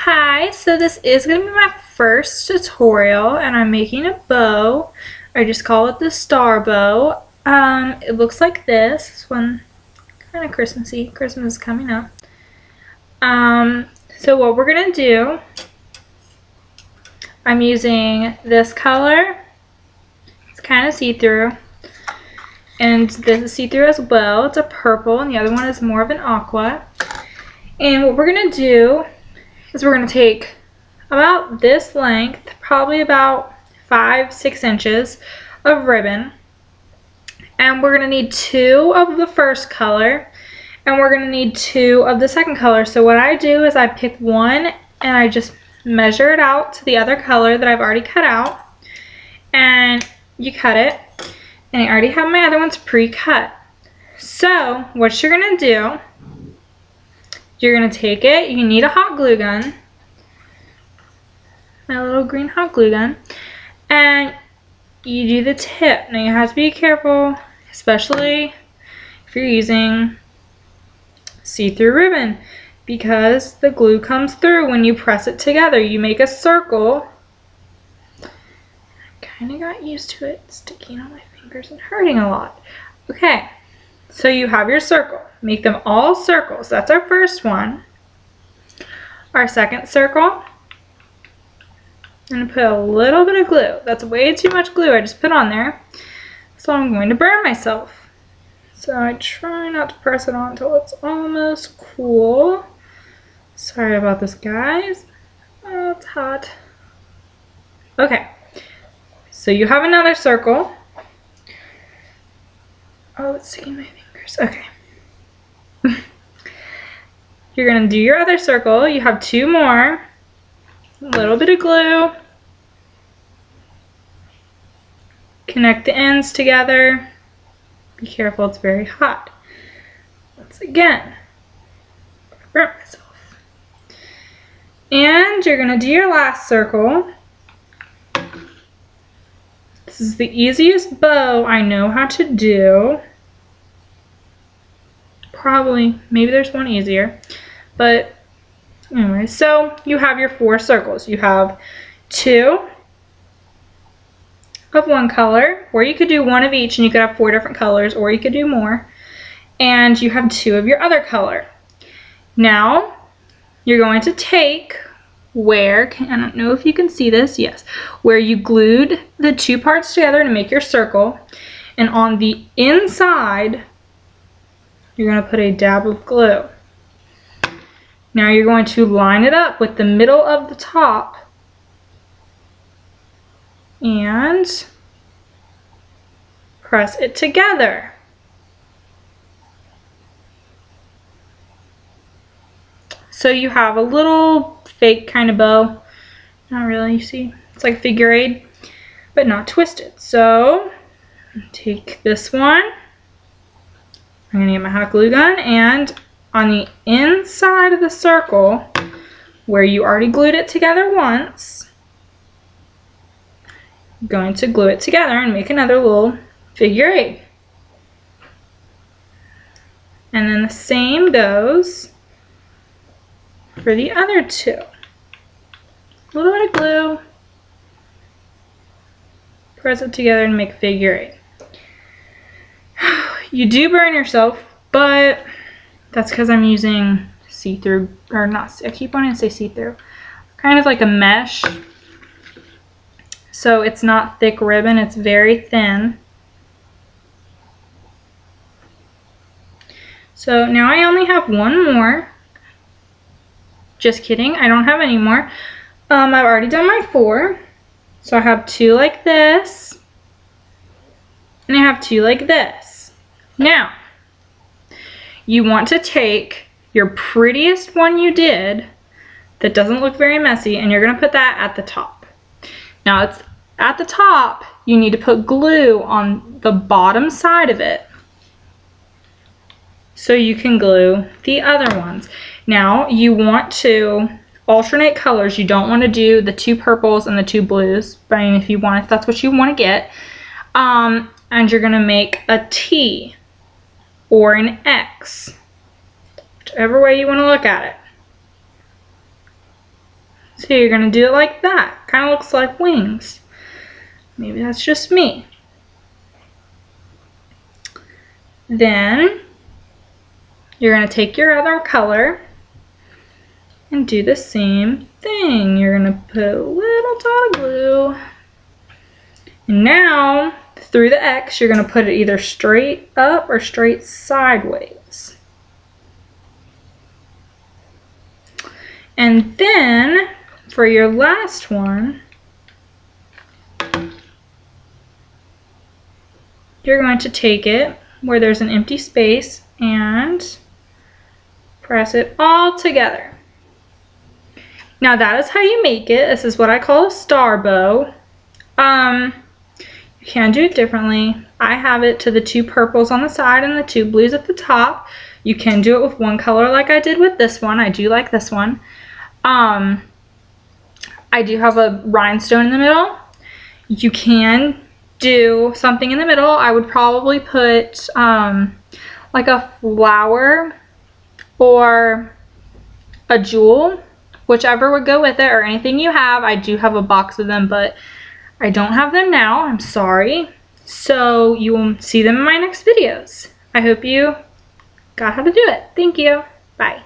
Hi, so this is going to be my first tutorial and I'm making a bow. I just call it the star bow. It looks like this. This one kind of Christmassy. Christmas is coming up. So what we're going to do, I'm using this color. It's kind of see-through. And this is see-through as well. It's a purple and the other one is more of an aqua. And what we're going to do is we're going to take about this length, probably about 5-6 inches of ribbon, and we're going to need 2 of the first color and we're going to need 2 of the second color. So what I do is I pick one and I just measure it out to the other color that I've already cut out, and you cut it, and I already have my other ones pre-cut. So what you're going to do, you're going to take it, you need a hot glue gun, my little green hot glue gun, and you do the tip. Now you have to be careful, especially if you're using see-through ribbon, because the glue comes through when you press it together. You make a circle. I kind of got used to it sticking on my fingers and hurting a lot. Okay, so you have your circle. Make them all circles. That's our first one. Our second circle, I'm going to put a little bit of glue. That's way too much glue I just put on there. So I'm going to burn myself. So I try not to press it on until it's almost cool. Sorry about this, guys. Oh, it's hot. Okay. So you have another circle. Oh, it's sticking my fingers. Okay. You're going to do your other circle. You have 2 more. A little bit of glue. Connect the ends together. Be careful, it's very hot. Once again, I burnt myself. And you're going to do your last circle. This is the easiest bow I know how to do. Probably, maybe there's one easier. But anyway, so you have your 4 circles. You have 2 of one color, or you could do 1 of each and you could have 4 different colors, or you could do more. And you have 2 of your other color. Now, you're going to take where, I don't know if you can see this, yes, where you glued the 2 parts together to make your circle, and on the inside, you're going to put a dab of glue. Now you're going to line it up with the middle of the top and press it together. So you have a little fake kind of bow. Not really, you see? It's like a figure eight, but not twisted. So take this one. I'm going to get my hot glue gun, and on the inside of the circle, where you already glued it together once, I'm going to glue it together and make another little figure eight. And then the same goes for the other 2. A little bit of glue, press it together and make a figure eight. You do burn yourself, but that's because I'm using see-through, or not, I keep wanting to say see-through, kind of like a mesh. So it's not thick ribbon, it's very thin. So now I only have 1 more. Just kidding, I don't have any more. I've already done my 4. So I have 2 like this, and I have 2 like this. Now, you want to take your prettiest one you did that doesn't look very messy, and you're going to put that at the top. Now, it's at the top, you need to put glue on the bottom side of it so you can glue the other ones. Now, you want to alternate colors. You don't want to do the 2 purples and the 2 blues, but I mean, if you want, if that's what you want to get. And you're going to make a T or an X, whichever way you want to look at it. So you're gonna do it like that. Kind of looks like wings. Maybe that's just me. Then you're gonna take your other color and do the same thing. You're gonna put a little dot of glue. And now, through the X, you're gonna put it either straight up or straight sideways. And then, for your last one, you're going to take it where there's an empty space and press it all together. Now that is how you make it. This is what I call a star bow. You can do it differently. I have it to the 2 purples on the side and the 2 blues at the top. You can do it with one color like I did with this one. I do like this one. I do have a rhinestone in the middle. You can do something in the middle. I would probably put like a flower or a jewel, whichever would go with it, or anything you have. I do have a box of them, but I don't have them now. I'm sorry. So you will see them in my next videos. I hope you got how to do it. Thank you. Bye.